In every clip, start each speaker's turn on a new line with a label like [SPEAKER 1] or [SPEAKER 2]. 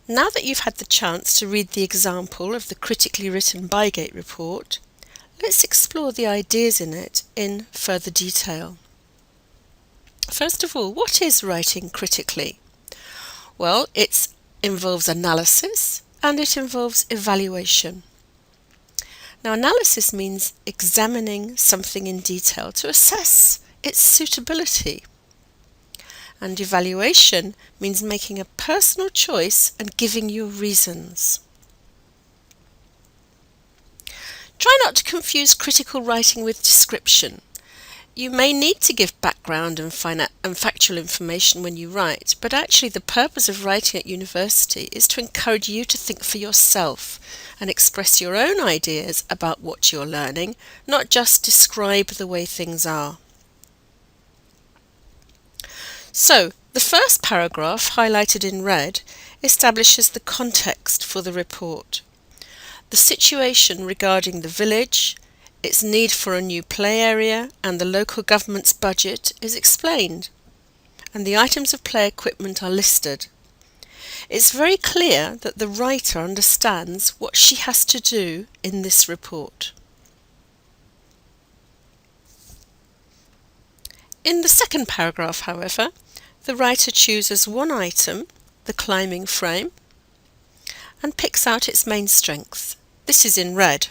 [SPEAKER 1] Now that you've had the chance to read the example of the critically written Bygate report, let's explore the ideas in it in further detail. First of all, what is writing critically? Well, it involves analysis and it involves evaluation. Now, analysis means examining something in detail to assess its suitability. And evaluation means making a personal choice and giving your reasons. Try not to confuse critical writing with description. You may need to give background and factual information when you write, but actually the purpose of writing at university is to encourage you to think for yourself and express your own ideas about what you're learning, not just describe the way things are. So, the first paragraph, highlighted in red, establishes the context for the report. The situation regarding the village, its need for a new play area, and the local government's budget is explained, and the items of play equipment are listed. It's very clear that the writer understands what she has to do in this report. In the second paragraph, however, the writer chooses one item, the climbing frame, and picks out its main strengths. This is in red.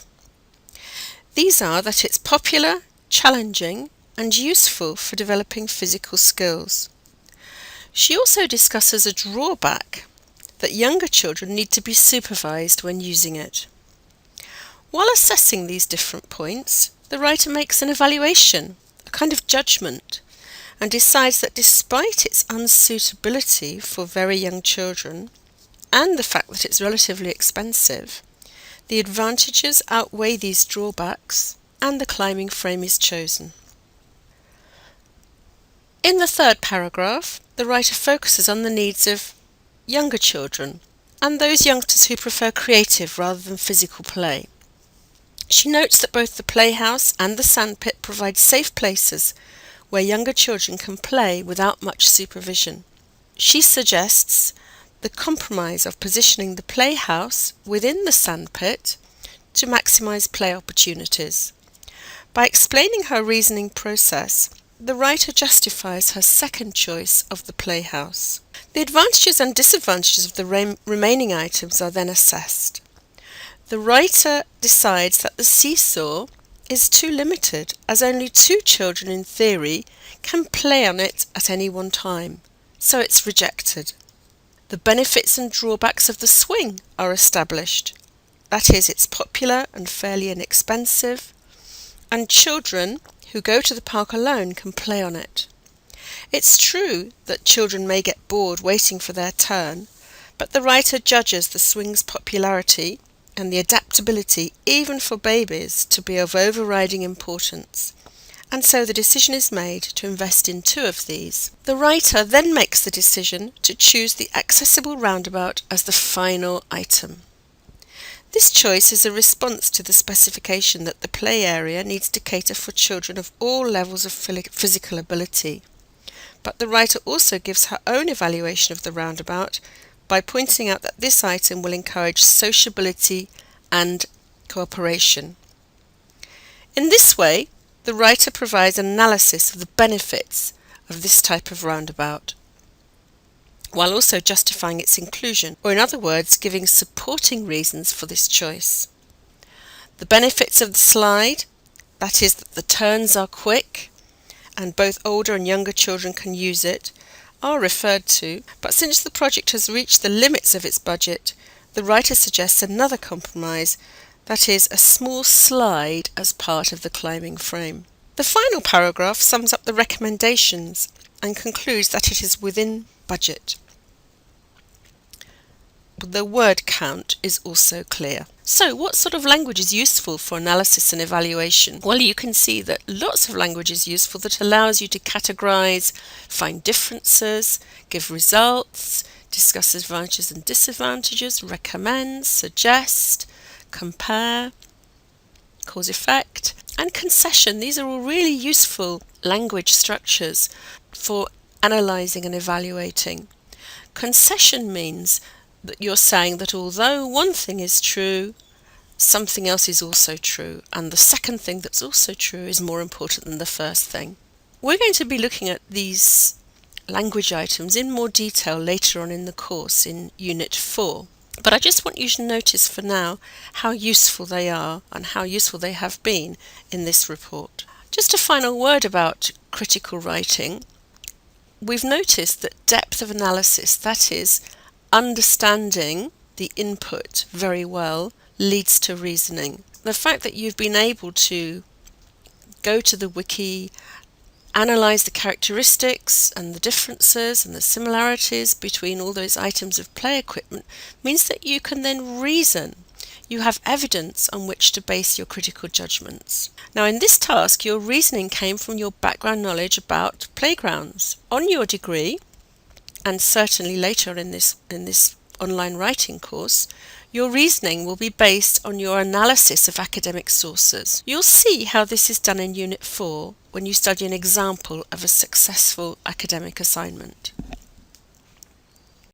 [SPEAKER 1] These are that it's popular, challenging, and useful for developing physical skills. She also discusses a drawback, that younger children need to be supervised when using it. While assessing these different points, the writer makes an evaluation, a kind of judgment, and decides that despite its unsuitability for very young children, and the fact that it's relatively expensive, the advantages outweigh these drawbacks, and the climbing frame is chosen. In the third paragraph, the writer focuses on the needs of younger children, and those youngsters who prefer creative rather than physical play. She notes that both the playhouse and the sandpit provide safe places where younger children can play without much supervision. She suggests the compromise of positioning the playhouse within the sandpit to maximize play opportunities. By explaining her reasoning process, the writer justifies her second choice of the playhouse. The advantages and disadvantages of the remaining items are then assessed. The writer decides that the seesaw is too limited, as only 2 children in theory can play on it at any one time, so it's rejected. The benefits and drawbacks of the swing are established. That is, it's popular and fairly inexpensive, and children who go to the park alone can play on it. It's true that children may get bored waiting for their turn, but the writer judges the swing's popularity and the adaptability even for babies to be of overriding importance, and so the decision is made to invest in 2 of these. The writer then makes the decision to choose the accessible roundabout as the final item. This choice is a response to the specification that the play area needs to cater for children of all levels of physical ability. But the writer also gives her own evaluation of the roundabout by pointing out that this item will encourage sociability and cooperation. In this way, the writer provides an analysis of the benefits of this type of roundabout, while also justifying its inclusion, or in other words, giving supporting reasons for this choice. The benefits of the slide, that is that the turns are quick, and both older and younger children can use it, are referred to, but since the project has reached the limits of its budget, the writer suggests another compromise, that is, a small slide as part of the climbing frame. The final paragraph sums up the recommendations and concludes that it is within budget. The word count is also clear. So, what sort of language is useful for analysis and evaluation? Well, you can see that lots of language is useful that allows you to categorize, find differences, give results, discuss advantages and disadvantages, recommend, suggest, compare, cause effect, and concession. These are all really useful language structures for analysing and evaluating. Concession means that you're saying that although one thing is true, something else is also true, and the second thing that's also true is more important than the first thing. We're going to be looking at these language items in more detail later on in the course in Unit 4. But I just want you to notice for now how useful they are and how useful they have been in this report. Just a final word about critical writing. We've noticed that depth of analysis, that is, understanding the input very well, leads to reasoning. The fact that you've been able to go to the wiki, analyse the characteristics and the differences and the similarities between all those items of play equipment means that you can then reason. You have evidence on which to base your critical judgments. Now, in this task, your reasoning came from your background knowledge about playgrounds. On your degree, and certainly later in this online writing course, your reasoning will be based on your analysis of academic sources. You'll see how this is done in Unit 4 when you study an example of a successful academic assignment.